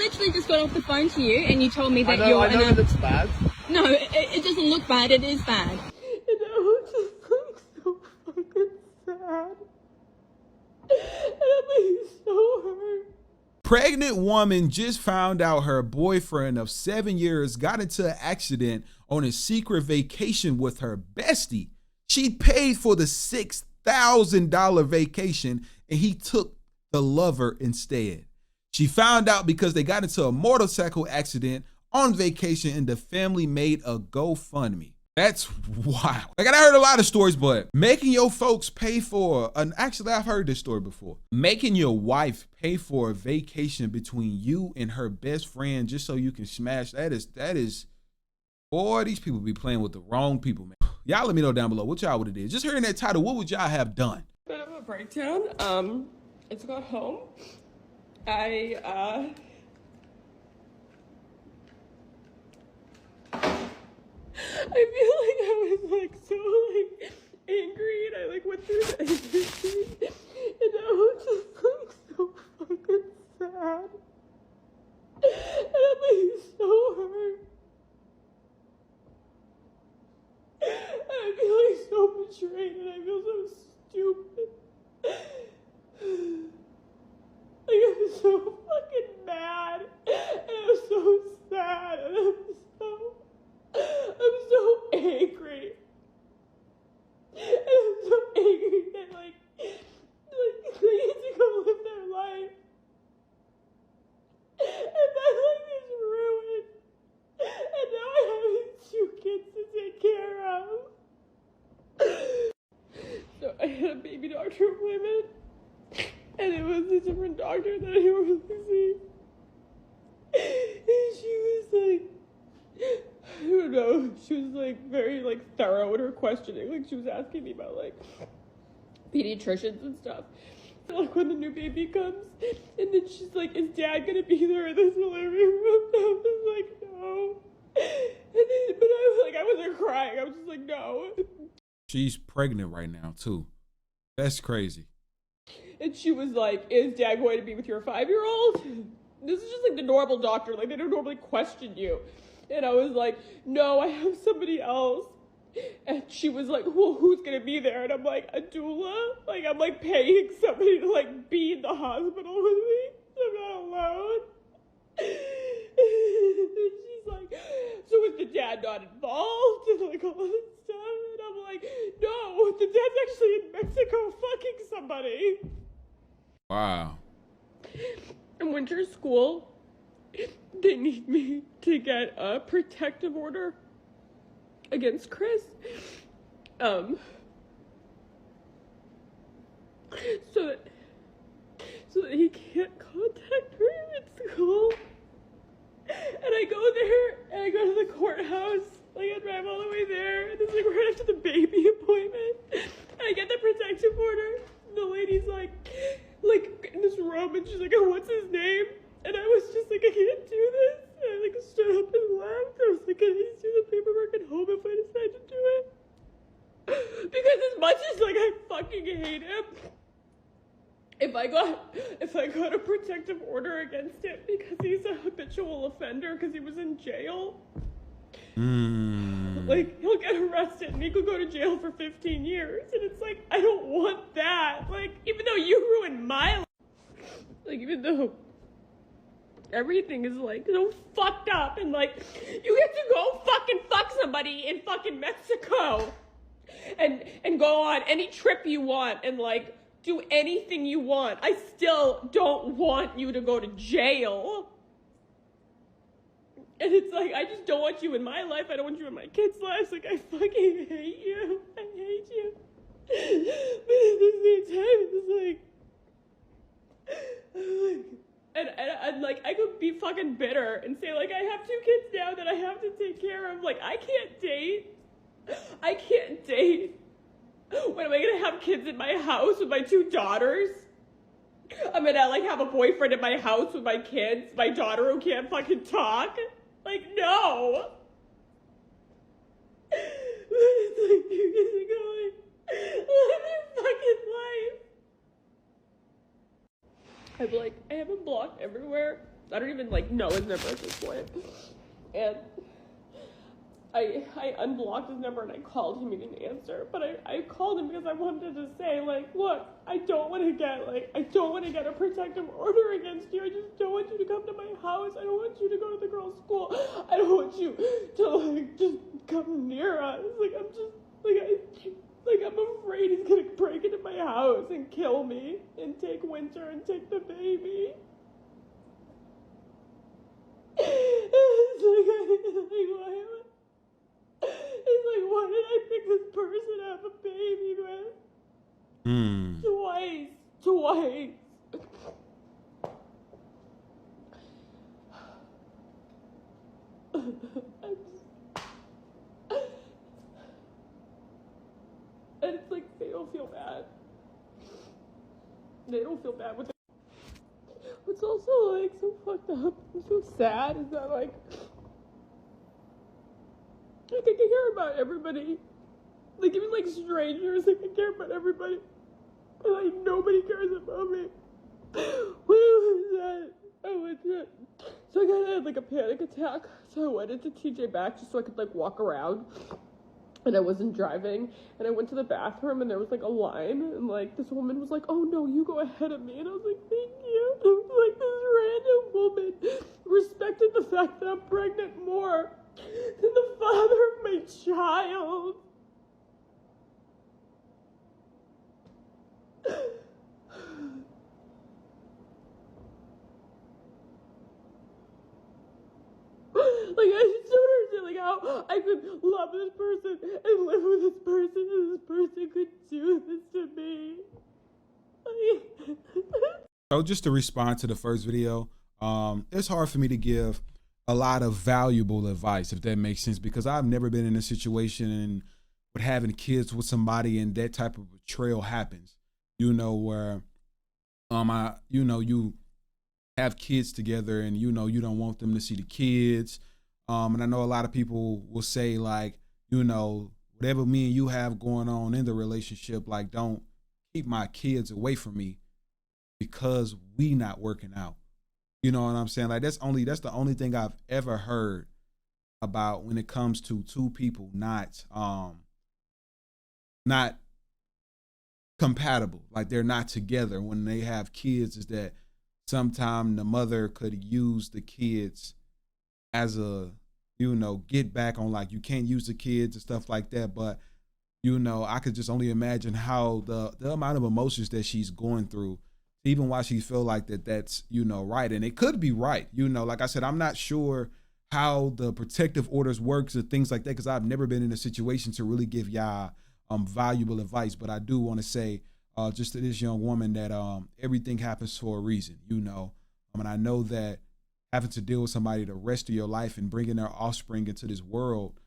literally just got off the phone to you and you told me that I know that's bad. No, it doesn't look bad. It is bad. And I just look so fucking sad. And I'm like so hurt. Pregnant woman just found out her boyfriend of 7 years got into an accident on a secret vacation with her bestie. She paid for the $6,000 vacation and he took the lover instead. She found out because they got into a motorcycle accident on vacation and the family made a GoFundMe. That's wild. Like, I heard a lot of stories, but making your folks pay for actually, I've heard this story before. Making your wife pay for a vacation between you and her best friend just so you can smash, that is, boy, these people be playing with the wrong people, man. Y'all let me know down below what y'all would have did. Just hearing that title, what would y'all have done? Bit of a breakdown. I just got home. I feel like I was like so like angry and I like went through the anger stage and I was just like so fucking sad. And I'm like so hurt. And I feel like so betrayed and I feel so stupid. Like I'm so fucking mad and I'm so sad and I'm so angry. And I'm so angry that like they get to go live their life. And my life is ruined. And now I have these 2 kids to take care of. So I had a baby doctor appointment. And it was a different doctor that I normally see. And she was like, I don't know, she was like very like thorough in her questioning. Like she was asking me about like pediatricians and stuff. So like when the new baby comes, and then she's like, is dad gonna be there in this delivery room? And I was like, no. And then, but I wasn't crying. I was just like, no. She's pregnant right now too. That's crazy. And she was like, is dad going to be with your 5-year-old? This is just like the normal doctor. Like they don't normally question you. And I was like, no, I have somebody else. And she was like, well, who's going to be there? And I'm like, a doula? Like I'm like paying somebody to like be in the hospital with me. So I'm not alone. And she's like, so is the dad not involved? And like all this stuff. And I'm like, no, the dad's actually in Mexico fucking somebody. Wow. In winter school, they need me to get a protective order against Chris. So that he can't contact her at school. And I go there, and I go to the courthouse, like I drive all the way there, and it's like right after the baby appointment. And I get the protective order, and the lady's like in this room, and she's like, oh, what's his name? And I was just like, I can't do this. And I like stood up and left. I was like, can I just do the paperwork at home if I decide to do it? Because as much as like I fucking hate him, if I got a protective order against him because he's a habitual offender because he was in jail, like he'll get arrested and he could go to jail for 15 years. And it's like, I don't want that. Like, even though you ruined my life, like even though everything is like so fucked up and like you get to go fucking fuck somebody in fucking Mexico and go on any trip you want and like do anything you want. I still don't want you to go to jail. And it's like, I just don't want you in my life. I don't want you in my kids' lives. Like, I fucking hate you. I hate you. But at the same time, it's like, and like, I could be fucking bitter and say, like, I have 2 kids now that I have to take care of. Like, I can't date. When am I gonna have kids in my house with my 2 daughters? I'm gonna, like, have a boyfriend in my house with my kids, my daughter who can't fucking talk? Like, no. It's like, you guys are going, live your fucking life. I'm like, I have him blocked everywhere. I don't even like know his number at this point. And I unblocked his number and I called him, he didn't answer. But I called him because I wanted to say, like, look, I don't want to get a protective order against you. I just don't want you to come to my house. I don't want you to go to the girls' school. I don't want you to, like, just come near us. Like, I'm just, I'm afraid he's gonna break into my house and kill me and take Winter and take the baby. It's like, why did I pick this person to have a baby with? Twice. And it's like, they don't feel bad. They don't feel bad with it. What's also, like, so fucked up and so sad is that, like I care about everybody. Like, even, like, strangers, like, I care about everybody. But, like, nobody cares about me. What was that? So I kind of had, like, a panic attack. So I went into TJ Maxx just so I could, like, walk around. And I wasn't driving. And I went to the bathroom and there was, like, a line. And, like, this woman was like, oh, no, you go ahead of me. And I was like, thank you. And like, this random woman respected the fact that I'm pregnant more than the father of my child. Like, I just don't understand, like, how I could love this person and live with this person and this person could do this to me. So just to respond to the first video, it's hard for me to give a lot of valuable advice, if that makes sense, because I've never been in a situation and with having kids with somebody and that type of betrayal happens, you know, where you have kids together and you don't want them to see the kids. And I know a lot of people will say, like, whatever me and you have going on in the relationship, like, don't keep my kids away from me because we not working out. You know what I'm saying? Like, that's the only thing I've ever heard about when it comes to two people not compatible, like they're not together when they have kids, is that sometimes the mother could use the kids as a, get back on, like, you can't use the kids and stuff like that. But, I could just only imagine how the amount of emotions that she's going through, even why she feel like that's, right. And it could be right. Like I said, I'm not sure how the protective orders works or things like that, because I've never been in a situation to really give y'all valuable advice. But I do want to say just to this young woman that everything happens for a reason, and I know that having to deal with somebody the rest of your life and bringing their offspring into this world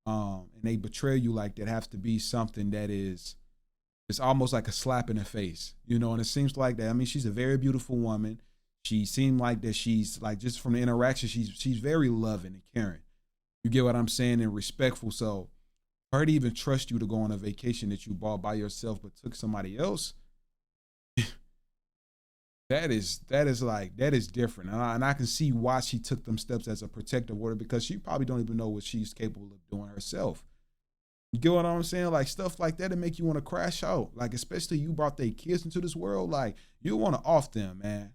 and they betray you like that has to be something that it's almost like a slap in the face, and it seems like that. I mean, she's a very beautiful woman. She seemed like that she's, like, just from the interaction, she's very loving and caring. You get what I'm saying? And respectful. So for her to even trust you to go on a vacation that you bought by yourself but took somebody else, that is different. And I can see why she took them steps as a protective order, because she probably don't even know what she's capable of doing herself. You get what I'm saying? Like, stuff like that make you want to crash out. Like, especially you brought their kids into this world. Like, you want to off them, man.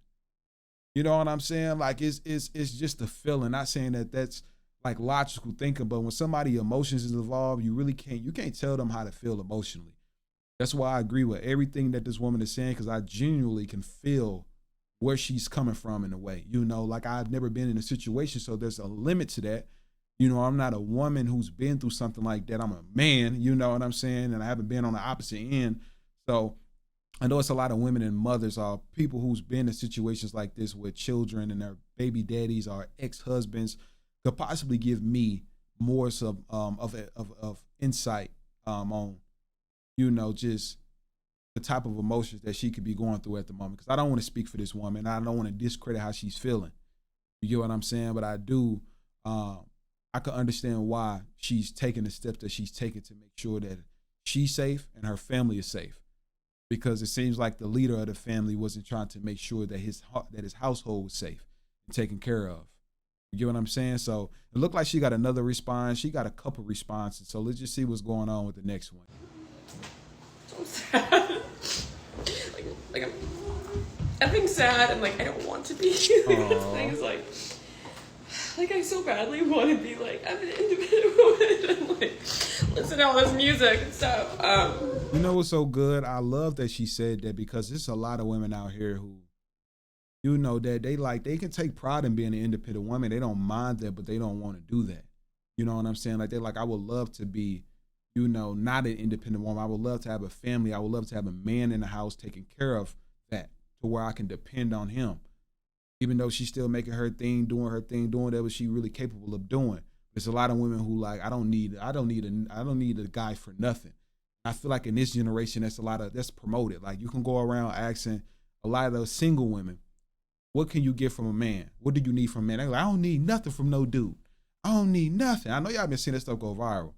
You know what I'm saying? Like, it's just a feeling. Not saying that that's like logical thinking, but when somebody emotions is involved, you can't tell them how to feel emotionally. That's why I agree with everything that this woman is saying, because I genuinely can feel where she's coming from in a way. Like, I've never been in a situation, so there's a limit to that. I'm not a woman who's been through something like that. I'm a man, you know what I'm saying? And I haven't been on the opposite end. So I know it's a lot of women and mothers or people who's been in situations like this with children and their baby daddies or ex-husbands could possibly give me more of insight on, just the type of emotions that she could be going through at the moment. Because I don't want to speak for this woman. I don't want to discredit how she's feeling. You get what I'm saying? But I do, I can understand why she's taking the steps that she's taking to make sure that she's safe and her family is safe. Because it seems like the leader of the family wasn't trying to make sure that his household was safe. and taken care of. You get what I'm saying? So it looked like she got another response. She got a couple responses. So let's just see what's going on with the next one. So sad. like I'm effing sad, and like I don't want to be. This thing is like I so badly want to be like I'm an independent woman and like listen to all this music and stuff. You know what's so good? I love that she said that, because there's a lot of women out here who, you know, that they can take pride in being an independent woman. They don't mind that, but they don't want to do that. You know what I'm saying? Like they're like, I would love to be, you know, not an independent woman. I would love to have a family. I would love to have a man in the house taking care of that, to where I can depend on him. Even though she's still making her thing, doing whatever she's really capable of doing. There's a lot of women who like, I don't need a guy for nothing. I feel like in this generation, that's promoted. Like you can go around asking a lot of those single women, what can you get from a man? What do you need from a man? They're like, I don't need nothing from no dude. I don't need nothing. I know y'all been seeing that stuff go viral,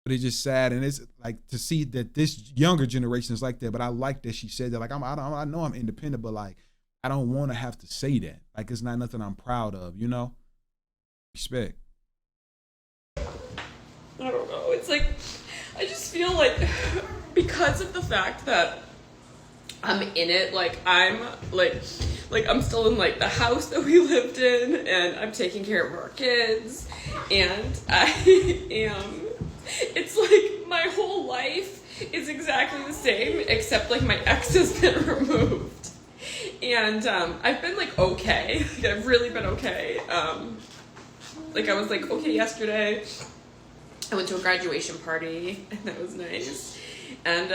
but it's just sad. And it's like to see that this younger generation is like that. But I like that she said that. Like I know I'm independent, but like I don't want to have to say that. Like it's not nothing I'm proud of, you know? Respect. I don't know. It's like I just feel like because of the fact that I'm in it, like I'm I'm still in like the house that we lived in, and I'm taking care of our kids, and I am, it's like my whole life is exactly the same, except like my ex has been removed. And I've been like okay. I've really been okay. Like I was like okay yesterday. I went to a graduation party, and that was nice. And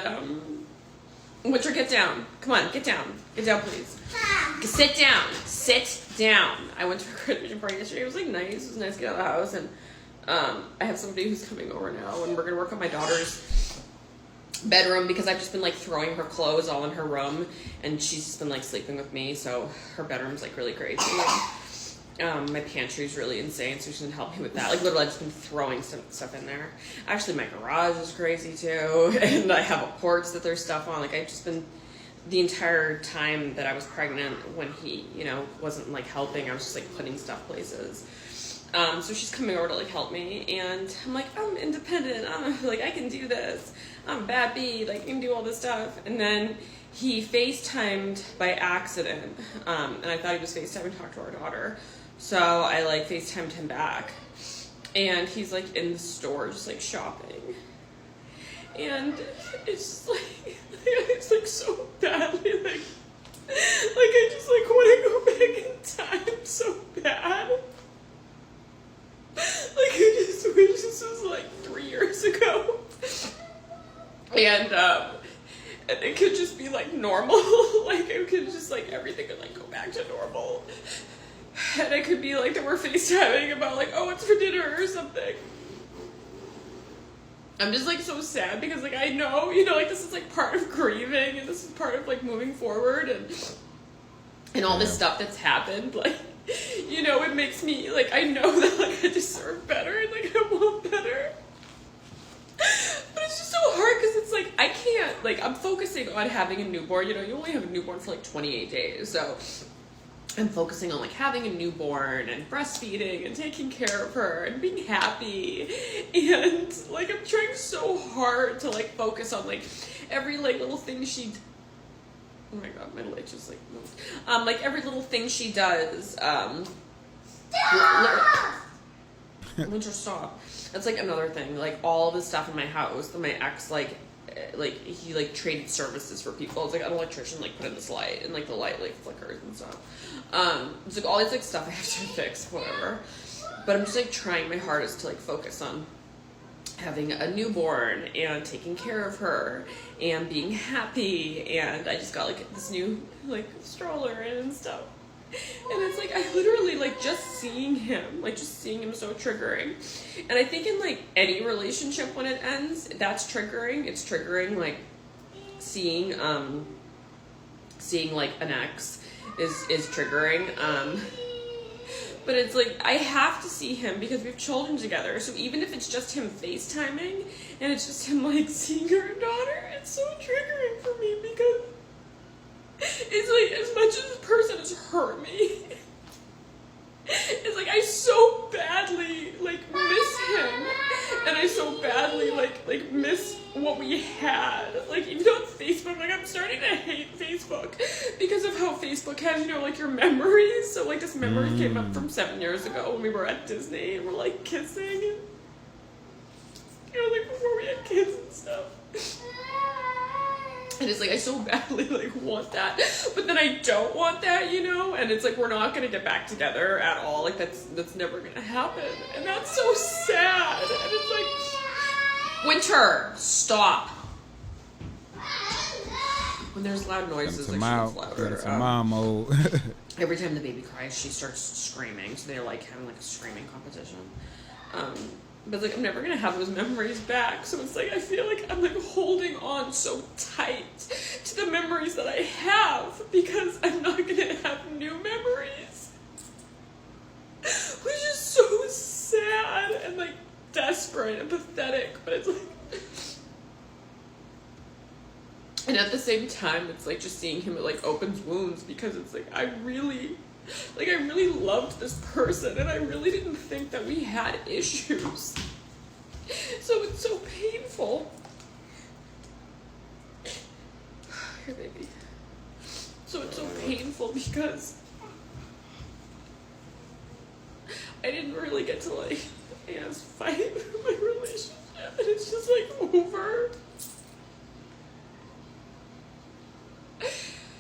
Winter, get down. Come on, get down. Get down, please. Sit down. Sit down. I went to a graduation party yesterday. It was like nice. It was nice to get out of the house. And I have somebody who's coming over now, and we're gonna work on my daughter's bedroom, because I've just been like throwing her clothes all in her room, and she's just been like sleeping with me, so her bedroom's like really crazy. My pantry's really insane, so she's gonna help me with that. Like literally I've just been throwing stuff in there. Actually my garage is crazy too, and I have a porch that there's stuff on. Like I've just been, the entire time that I was pregnant, when he, you know, wasn't like helping, I was just like putting stuff places. So she's coming over to like help me, and I'm like, I'm independent, I'm like, I can do this, I'm a bad bee, like I can do all this stuff. And then he FaceTimed by accident, and I thought he was FaceTiming to talk to our daughter. So I like FaceTimed him back, and he's like in the store just like shopping, and it's just like it's like so badly like I just like want to go back in time so bad. Like I just wish this was like 3 years ago, and it could just be like normal. Like it could just like everything could like go back to normal. And it could be like that we're FaceTiming about like, oh, what's for dinner or something. I'm just like so sad, because like I know, you know, like this is like part of grieving, and this is part of like moving forward, and all this stuff that's happened. Like, you know, it makes me like, I know that like I deserve better, and like I want better. But it's just so hard, because it's like I can't, like I'm focusing on having a newborn. You know, you only have a newborn for like 28 days, so I'm focusing on like having a newborn and breastfeeding and taking care of her and being happy, and like I'm trying so hard to like focus on like every like little thing she, oh my god, my light just like moved. Like every little thing she does. Winter, stop. That's like another thing. Like all the stuff in my house that my ex like he like traded services for people. It's like an electrician like put in this light, and like the light like flickers and stuff. It's like all these like stuff I have to fix, whatever. But I'm just like trying my hardest to like focus on having a newborn and taking care of her and being happy. And I just got like this new like stroller and stuff. And it's like, I literally like just seeing him so triggering. And I think in like any relationship when it ends, that's triggering. It's triggering, like seeing like an ex is triggering. But it's like, I have to see him because we have children together. So even if it's just him FaceTiming and it's just him like seeing her daughter, it's so triggering for me, because it's like, as much as this person has hurt me, so badly like miss him, and I so badly like miss what we had. Like even on Facebook, like I'm starting to hate Facebook because of how Facebook has, you know, like your memories. So like this memory came up from 7 years ago when we were at Disney and we're like kissing, you know, like before we had kids and stuff. And it's like, I so badly like want that, but then I don't want that, you know? And it's like, we're not gonna get back together at all. Like that's never gonna happen. And that's so sad. And it's like, Winter, stop. When there's loud noises, like she gets louder. It's a mom mode. Every time the baby cries, she starts screaming. So they're like having like a screaming competition. But like I'm never gonna have those memories back. So it's like I feel like I'm like holding on so tight to the memories that I have because I'm not gonna have new memories. Which is so sad and like desperate and pathetic, but it's like, and at the same time it's like just seeing him, it like opens wounds because it's like I really loved this person and I really didn't think that we had issues. So it's so painful. Here, baby. So it's so painful because I didn't really get to like, fight my relationship and it's just like over.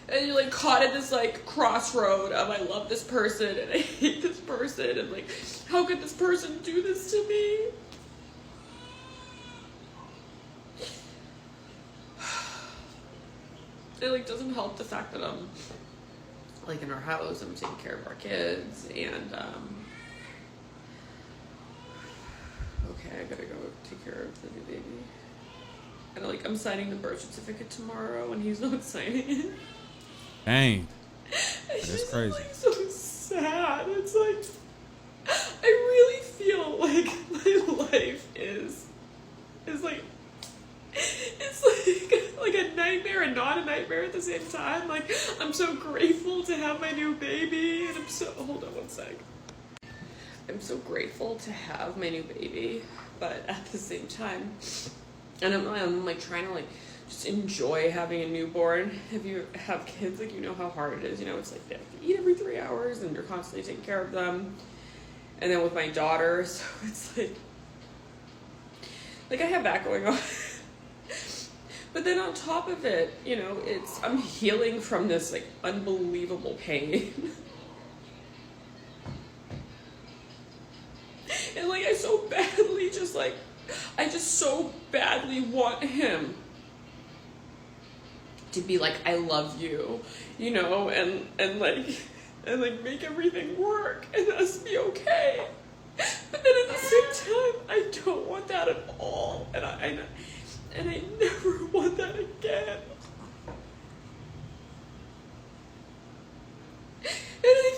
And you're like caught at this like crossroad of I love this person and I hate this person and like how could this person do this to me? It like doesn't help the fact that I'm like in our house, I'm taking care of our kids and okay, I gotta go take care of the new baby. And like I'm signing the birth certificate tomorrow and he's not signing it. Dang. It's That's just, crazy. like, so sad. It's like, I really feel like my life is like, it's like a nightmare and not a nightmare at the same time. Like, I'm so grateful to have my new baby, and hold on one sec. I'm so grateful to have my new baby, but at the same time, and I'm like trying to like just enjoy having a newborn. If you have kids, like you know how hard it is. You know, it's like they have to eat every 3 hours and you're constantly taking care of them. And then with my daughter, so it's like I have that going on. But then on top of it, you know, I'm healing from this like unbelievable pain. And like I so badly want him to be like, I love you, you know, and make everything work and us be okay. But then at the same time, I don't want that at all. And I never want that again. And I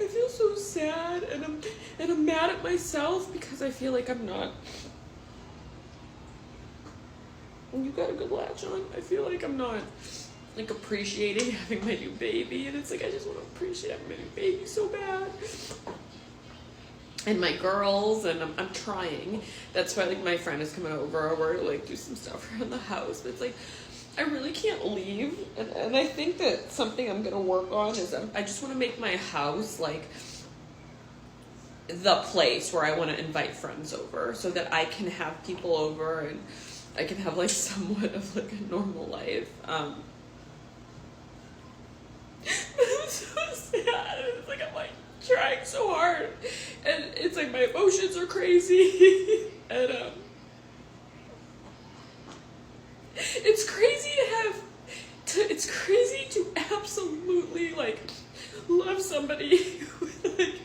feel so sad and I'm mad at myself because I feel like I'm not. And you got a good latch on. I feel like I'm not like appreciating having my new baby, and it's like I just want to appreciate having my new baby so bad. And my girls, and I'm trying. That's why like my friend is coming over to like do some stuff around the house. But it's like I really can't leave, and I think that something I'm gonna work on is I just want to make my house like the place where I want to invite friends over, so that I can have people over and I can have like somewhat of like a normal life. But I'm so sad. It's like I'm like trying so hard, and it's like my emotions are crazy, and it's crazy to absolutely like love somebody with like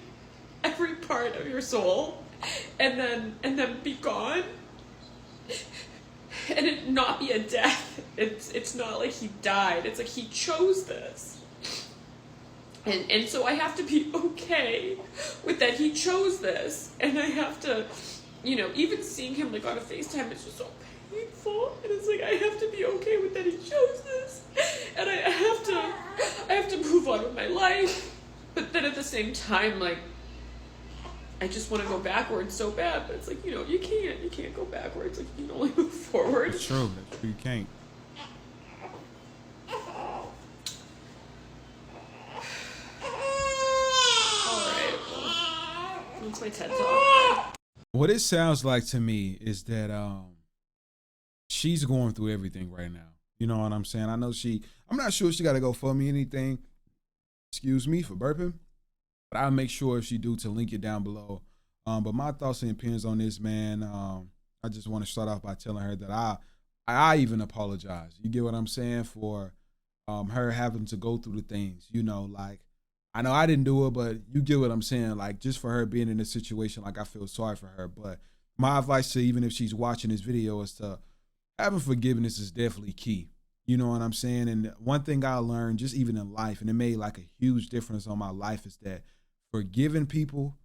every part of your soul, and then be gone. And it not be a death. It's not like he died. It's like he chose this. And so I have to be okay with that he chose this. And I have to, you know, even seeing him like on a FaceTime, it's just so painful. And it's like I have to be okay with that he chose this. And I have to move on with my life. But then at the same time, like, I just want to go backwards so bad, but it's like, you know, you can't go backwards. Like, you can only move forward. That's true. That's true. You can't. Alright, well, that's my TED Talk. What it sounds like to me is that she's going through everything right now. You know what I'm saying? I know I'm not sure if she got to go for me anything. Excuse me for burping. But I'll make sure if she do to link it down below. But my thoughts and opinions on this, man, I just want to start off by telling her that I even apologize. You get what I'm saying? For her having to go through the things, you know, like, I know I didn't do it, but you get what I'm saying? Like, just for her being in this situation, like, I feel sorry for her. But my advice to, even if she's watching this video, is to having forgiveness is definitely key. You know what I'm saying? And one thing I learned, just even in life, and it made like a huge difference on my life, is that forgiving people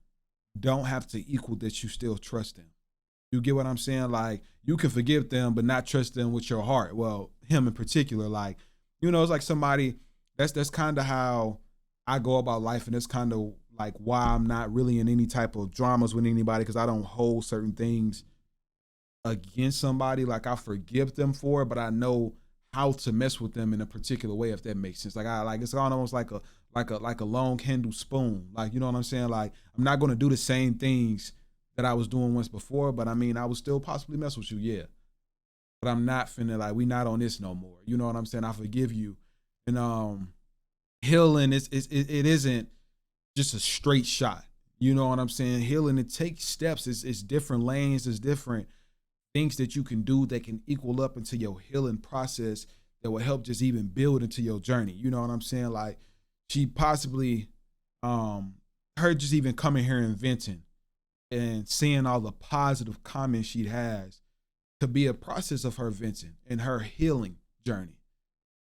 don't have to equal that you still trust them. You get what I'm saying? Like, you can forgive them, but not trust them with your heart. Well, him in particular, like, you know, it's like somebody, that's kind of how I go about life. And that's kind of like why I'm not really in any type of dramas with anybody, because I don't hold certain things against somebody. Like, I forgive them for it, but I know how to mess with them in a particular way, if that makes sense. Like it's almost like a long handle spoon. Like, you know what I'm saying? Like, I'm not gonna do the same things that I was doing once before, but I mean, I would still possibly mess with you, yeah. But I'm not finna, like, we not on this no more. You know what I'm saying? I forgive you. And healing it isn't just a straight shot. You know what I'm saying? Healing, it takes steps. It's different lanes. It's different things that you can do that can equal up into your healing process that will help just even build into your journey. You know what I'm saying? Like, she possibly, her just even coming here and venting and seeing all the positive comments she has could be a process of her venting and her healing journey.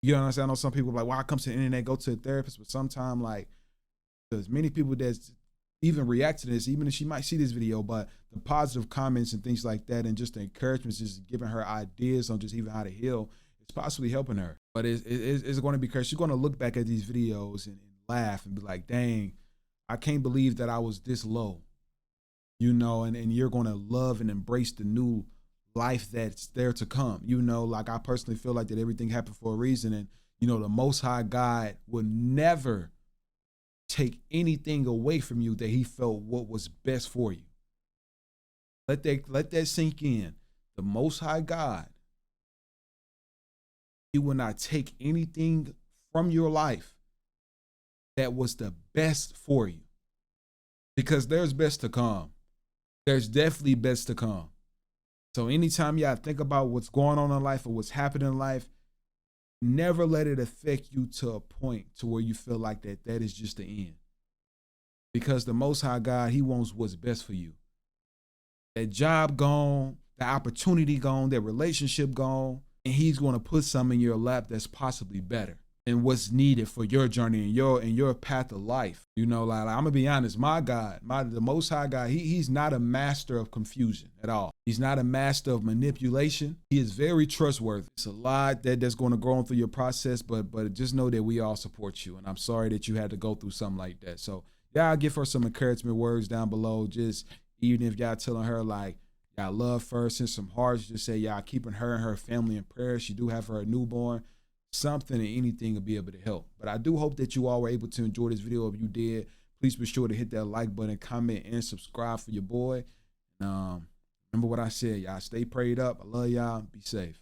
You know what I'm saying? I know some people are like, well, I come to the internet, go to a therapist, but sometimes, like, there's many people that's even react to this, even if she might see this video, but the positive comments and things like that, and just the encouragement, just giving her ideas on just even how to heal, it's possibly helping her. But it's going to be crazy. She's going to look back at these videos and laugh and be like, dang, I can't believe that I was this low, you know, and you're going to love and embrace the new life that's there to come. You know, like, I personally feel like that everything happened for a reason. And, you know, the Most High God will never take anything away from you that he felt what was best for you. Let that sink in. The Most High God, he will not take anything from your life that was the best for you, because there's best to come. There's definitely best to come. So anytime y'all think about what's going on in life or what's happening in life, never let it affect you to a point to where you feel like that is just the end. Because the Most High God, he wants what's best for you. That job gone, the opportunity gone, that relationship gone, and he's going to put something in your lap that's possibly better and what's needed for your journey and your path of life. You know, like, I'm gonna be honest, my God, the Most High God, he's not a master of confusion at all. He's not a master of manipulation. He is very trustworthy. It's a lot that's going to go on through your process, but just know that we all support you. And I'm sorry that you had to go through something like that. So yeah, I'll give her some encouragement words down below. Just even if y'all telling her, like, y'all love her, send some hearts, just say y'all keeping her and her family in prayer. She do have her newborn. Something and anything will be able to help. But I do hope that you all were able to enjoy this video. If you did, please be sure to hit that like button, comment, and subscribe for your boy. And remember what I said, y'all. Stay prayed up. I love y'all. Be safe.